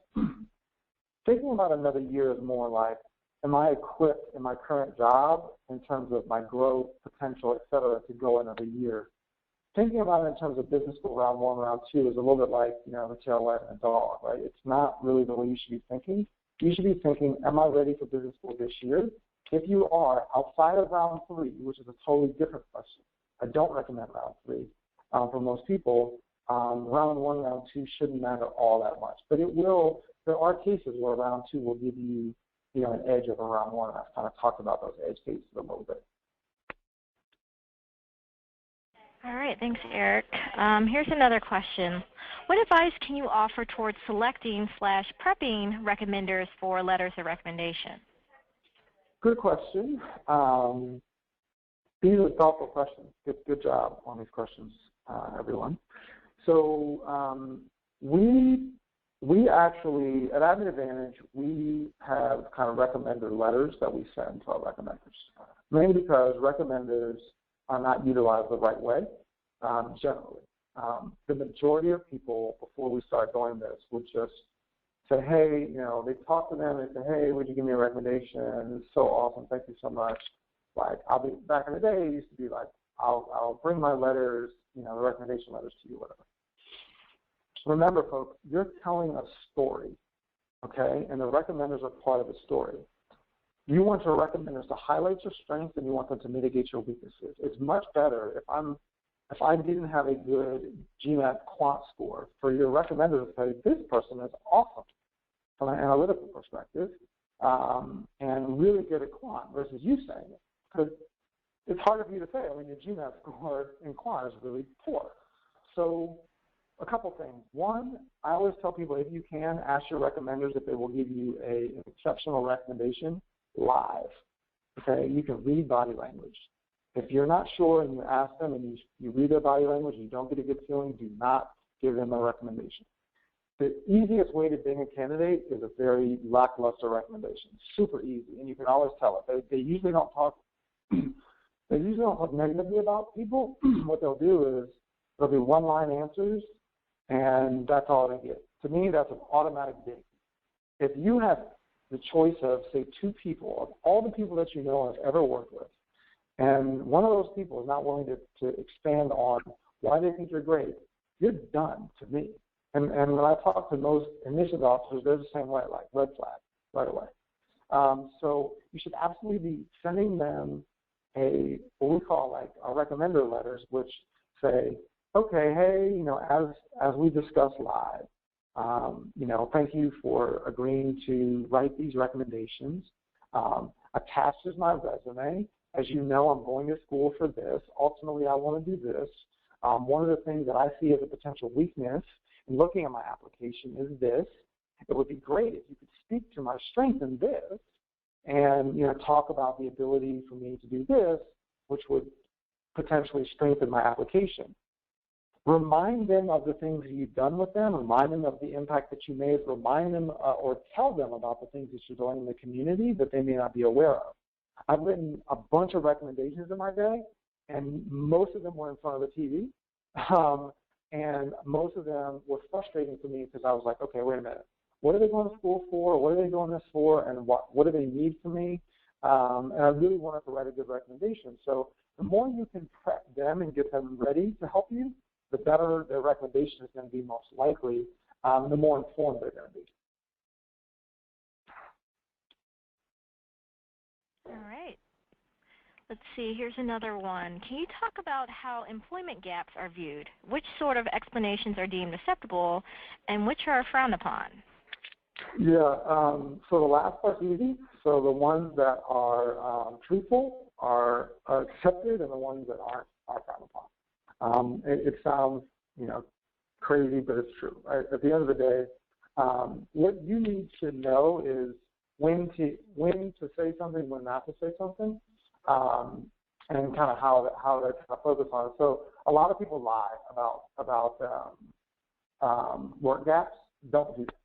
thinking about another year is more like, am I equipped in my current job in terms of my growth potential, et cetera, to go another year? Thinking about it in terms of business school round one, round two is a little bit like, you know, the tail wagging a dog, right? It's not really the way you should be thinking. You should be thinking, am I ready for business school this year? If you are, outside of round three, which is a totally different question, I don't recommend round three for most people. Round one, round two shouldn't matter all that much, but it will. There are cases where round two will give you, you know, an edge over round one. I've kind of talked about those edge cases a little bit. All right, thanks, Eric. Here's another question. What advice can you offer towards selecting / prepping recommenders for letters of recommendation? Good question. These are thoughtful questions. Good job on these questions, everyone. So we actually, at Admin Advantage, we have kind of recommender letters that we send to our recommenders, mainly because recommenders are not utilized the right way, generally. The majority of people, before we start doing this, would just say, hey, you know, they talk to them, they say, hey, would you give me a recommendation? It's so awesome, thank you so much. Like, I'll be, back in the day, it used to be like, I'll bring my letters, you know, the recommendation letters to you, whatever. Remember, folks, you're telling a story, okay? And the recommenders are part of the story. You want your recommenders to highlight your strengths and you want them to mitigate your weaknesses. It's much better if I didn't have a good GMAT quant score for your recommenders to say, this person is awesome from an analytical perspective and really good at quant versus you saying it. Because it's harder for you to say, I mean, your GMAT score in quant is really poor. So a couple things. One, I always tell people if you can, ask your recommenders if they will give you an exceptional recommendation live. Okay, you can read body language. If you're not sure and you ask them and you read their body language and you don't get a good feeling, do not give them a recommendation. The easiest way to being a candidate is a very lackluster recommendation. Super easy, and you can always tell it. They usually don't talk. They usually don't talk negatively about people. What they'll do is they'll do one-line answers, and that's all they get. To me, that's an automatic ding. If you have the choice of, say, 2 people, of all the people that you know I've ever worked with, and one of those people is not willing to expand on why they think you're great, you're done to me. And when I talk to most initiative officers, they're the same way, like red flag right away. So you should absolutely be sending them what we call like our recommender letters, which say, okay, hey, as we discussed live, thank you for agreeing to write these recommendations. Attached is my resume. As you know, I'm going to school for this. Ultimately, I want to do this. One of the things that I see as a potential weakness in looking at my application is this. It would be great if you could speak to my strength in this and, talk about the ability for me to do this, which would potentially strengthen my application. Remind them of the things that you've done with them. Remind them of the impact that you made. Remind them or tell them about the things that you're doing in the community that they may not be aware of. I've written a bunch of recommendations in my day, and most of them were in front of the TV. And most of them were frustrating for me because I was like, okay, wait a minute. What are they going to school for? What are they doing this for? And what do they need from me? And I really wanted to write a good recommendation. So the more you can prep them and get them ready to help you, the better their recommendation is going to be most likely, the more informed they're going to be. All right. Let's see, here's another one. Can you talk about how employment gaps are viewed? Which sort of explanations are deemed acceptable and which are frowned upon? Yeah, so the last part's easy. So the ones that are truthful are accepted, and the ones that aren't are frowned upon. It sounds, crazy, but it's true. Right? At the end of the day, what you need to know is when to say something, when not to say something, and kind of how to focus on it. So a lot of people lie about work gaps. Don't do that.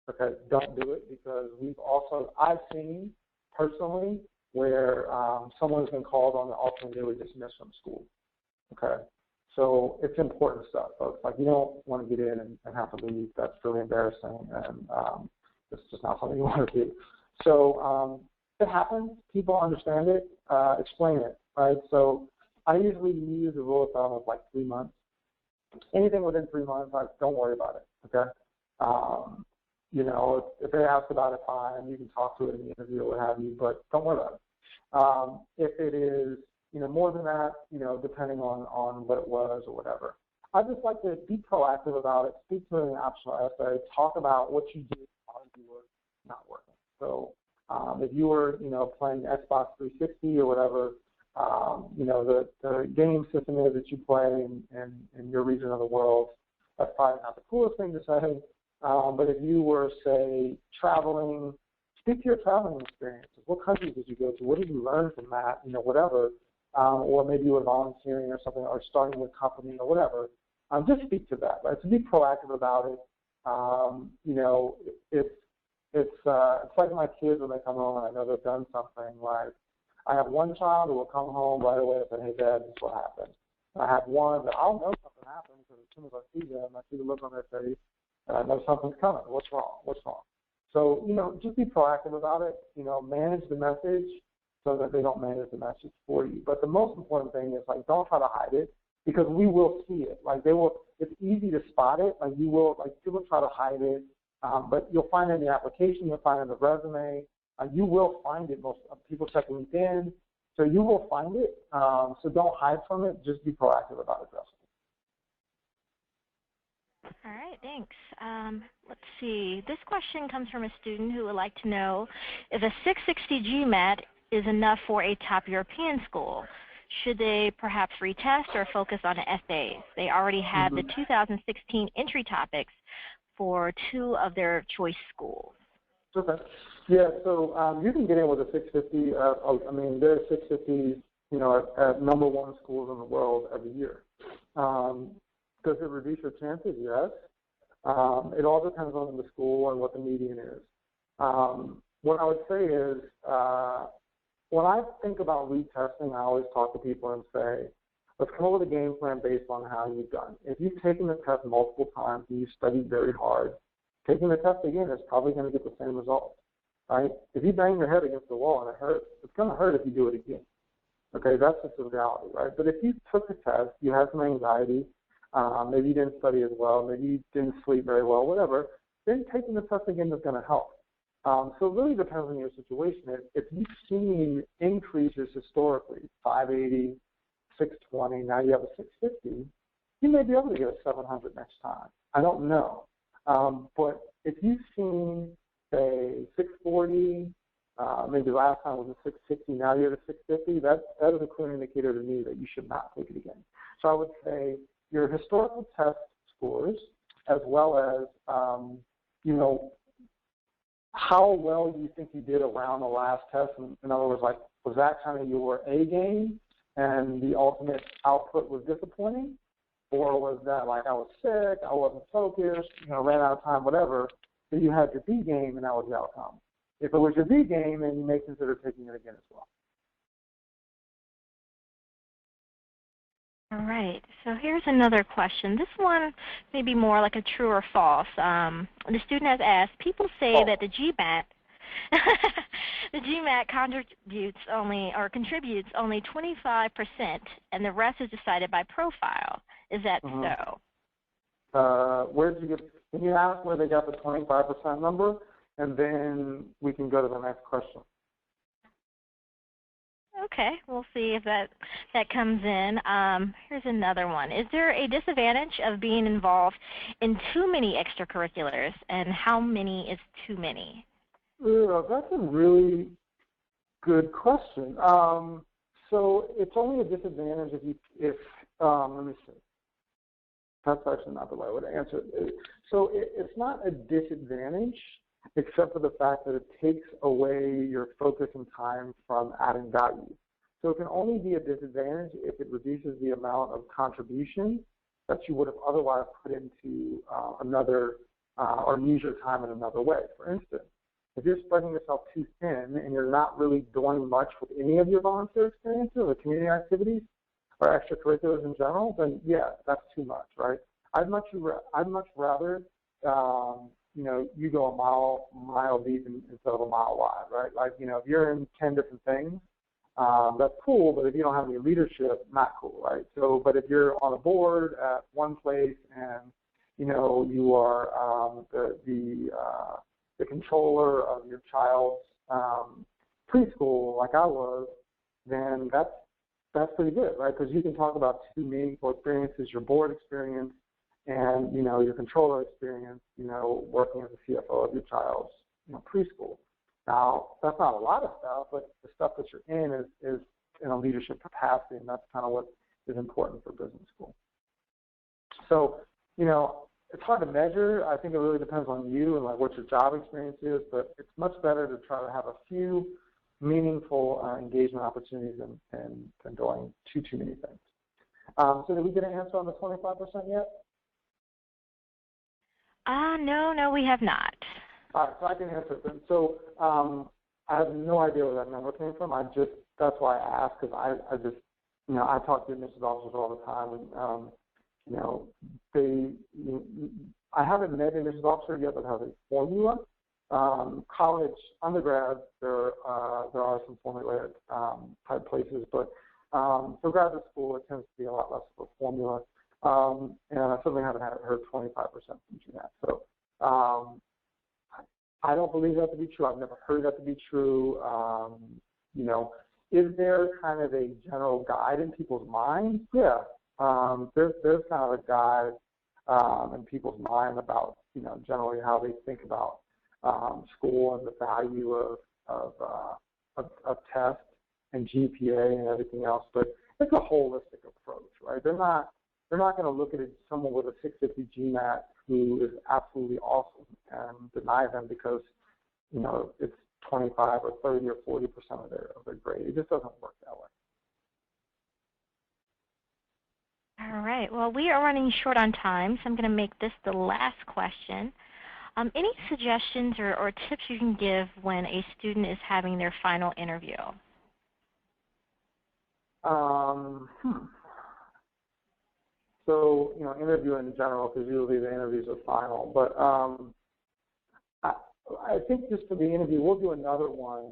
Okay, don't do it, because I've seen personally where someone's been called on the alternate daily dismissed from school. Okay, so it's important stuff, folks. Like, you don't want to get in and have to leave. That's really embarrassing, and it's just not something you want to do. So it happens. People understand it. Explain it, right? So I usually use a rule of thumb of like 3 months. Anything within 3 months, don't worry about it. Okay. If they ask about it, fine. You can talk to it in the interview or what have you, but don't worry about it. If it is, more than that, depending on what it was or whatever, I just like to be proactive about it. Speak to it in an optional essay. Talk about what you did while you were not working. So if you were, playing Xbox 360 or whatever, the game system is that you play in your region of the world, that's probably not the coolest thing to say. But if you were, say, traveling, speak to your traveling experiences. What countries did you go to? What did you learn from that? Whatever. Or maybe you were volunteering or something, or starting with company or whatever. Just speak to that, right? So be proactive about it. It's like my kids when they come home and I know they've done something. Like, I have one child who will come home right away and say, "Hey, Dad, this is what happened." And I have one that I'll know something happened because as soon as I see them, I see the look on their face. I know something's coming. What's wrong? What's wrong? So, just be proactive about it. Manage the message so that they don't manage the message for you. But the most important thing is, like, don't try to hide it, because we will see it. Like, it's easy to spot it. Like, people try to hide it, but you'll find it in the application. You'll find it in the resume. You will find it. Most people check LinkedIn. So you will find it. So don't hide from it. Just be proactive about addressing it. All right, thanks. Let's see. This question comes from a student who would like to know if a 660 GMAT is enough for a top European school. Should they perhaps retest or focus on FAs? They already had the 2016 entry topics for 2 of their choice schools. Okay. Yeah, so you can get in with a 650. There are 650s, at number 1 schools in the world every year. Does it reduce your chances? Yes. It all depends on the school and what the median is. What I would say is, when I think about retesting, I always talk to people and say, let's come up with a game plan based on how you've done. If you've taken the test multiple times and you've studied very hard, taking the test again is probably going to get the same result. right? If you bang your head against the wall and it hurts, it's going to hurt if you do it again. Okay, that's just the reality, right? But if you took the test, you had some anxiety, maybe you didn't study as well, maybe you didn't sleep very well, whatever, then taking the test again is going to help. So it really depends on your situation. If you've seen increases historically, 580, 620, now you have a 650, you may be able to get a 700 next time. I don't know. But if you've seen, say, 640, maybe last time was a 660, now you're at a 650, that is a clear indicator to me that you should not take it again. So I would say your historical test scores, as well as, how well you think you did around the last test. In other words, like, was that kind of your A game and the ultimate output was disappointing? Or was that like, I was sick, I wasn't focused, ran out of time, whatever, so you had your B game and that was the outcome? If it was your B game, then you may consider taking it again as well. All right, so here's another question. This one may be more like a true or false. The student has asked, people say that the GMAT contributes only 25%, and the rest is decided by profile. Is that so? Where did you get? Can you ask where they got the 25% number, and then we can go to the next question. Okay, we'll see if that comes in. Here's another one. Is there a disadvantage of being involved in too many extracurriculars, and how many is too many? That's a really good question. So it's only a disadvantage if let me see. That's actually not the right way to answer it. So it's not a disadvantage, except for the fact that it takes away your focus and time from adding value. So it can only be a disadvantage if it reduces the amount of contribution that you would have otherwise put into another or use your time in another way. For instance, if you're spreading yourself too thin and you're not really doing much with any of your volunteer experiences or community activities or extracurriculars in general, then yeah, that's too much, right? I'd much rather you go a mile deep instead of a mile wide, right? Like, if you're in 10 different things, that's cool, but if you don't have any leadership, not cool, right? So, but if you're on a board at one place and, you are the controller of your child's preschool, like I was, then that's pretty good, right? Because you can talk about two meaningful experiences, your board experience and, your controller experience, working as a CFO of your child's, preschool. Now, that's not a lot of stuff, but the stuff that you're in is in a leadership capacity, and that's kind of what is important for business school. So, it's hard to measure. I think it really depends on you and, like, what your job experience is, but it's much better to try to have a few meaningful engagement opportunities than doing too many things. So did we get an answer on the 25% yet? No, we have not. All right, so I can answer it then. So I have no idea where that number came from. That's why I asked, because I talk to admissions officers all the time, and I haven't met an admissions officer yet that has a formula. College undergrads, there are some formulaic type places, but for graduate school, it tends to be a lot less of a formula. And I certainly haven't heard 25% from GMAT. So I don't believe that to be true. I've never heard that to be true. Is there kind of a general guide in people's minds? Yeah. There's kind of a guide in people's mind about, generally how they think about school and the value of tests and GPA and everything else. But it's a holistic approach, right? They're not going to look at someone with a 650 GMAT who is absolutely awesome and deny them because, it's 25 or 30 or 40% of their grade. It just doesn't work that way. All right. Well, we are running short on time, so I'm going to make this the last question. Any suggestions or tips you can give when a student is having their final interview? So, interview in general, because usually the interviews are final. But I think just for the interview, we'll do another one,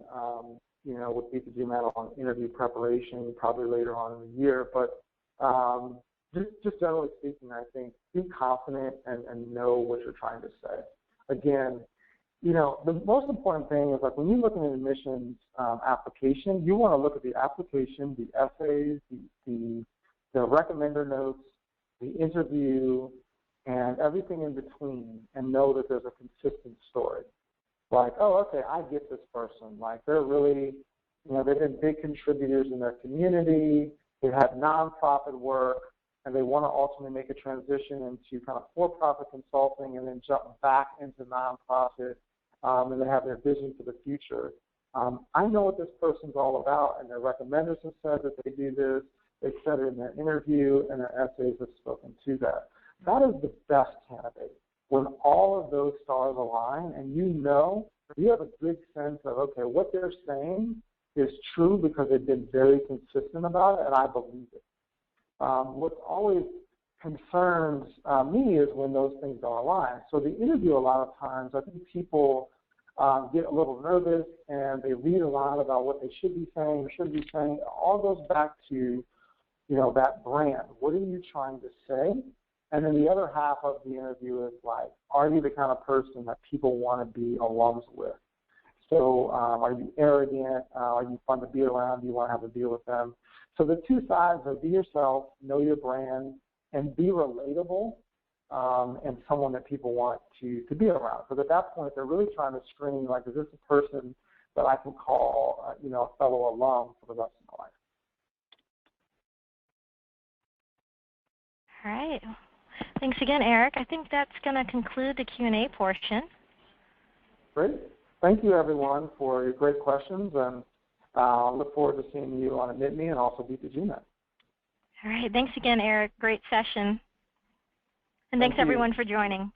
with Beat the GMAT on interview preparation probably later on in the year. But just generally speaking, I think be confident and know what you're trying to say. Again, the most important thing is, like, when you look at an admissions application, you want to look at the application, the essays, the recommender notes, the interview, and everything in between, and know that there's a consistent story. Like, oh, okay, I get this person. Like, they're really, they've been big contributors in their community. They've had nonprofit work, and they want to ultimately make a transition into kind of for-profit consulting and then jump back into nonprofit, and they have their vision for the future. I know what this person's all about, and their recommenders have said that they do this. They said it in their interview, and their essays have spoken to that. That is the best candidate, when all of those stars align and you have a good sense of, okay, what they're saying is true because they've been very consistent about it, and I believe it. What always concerns me is when those things don't align. So the interview, a lot of times, I think people get a little nervous and they read a lot about what they should be saying or shouldn't be saying. It all goes back to, that brand. What are you trying to say? And then the other half of the interview is like, are you the kind of person that people want to be alums with? So are you arrogant? Are you fun to be around? Do you want to have a deal with them? So the two sides are be yourself, know your brand, and be relatable, and someone that people want to be around. So at that point, they're really trying to screen, like, is this a person that I can call, a fellow alum for the rest of my life? All right. Thanks again, Eric. I think that's going to conclude the Q&A portion. Great. Thank you, everyone, for your great questions, and look forward to seeing you on Admit Me and also Beat the GMAT. All right. Thanks again, Eric. Great session. And thanks, everyone, for joining.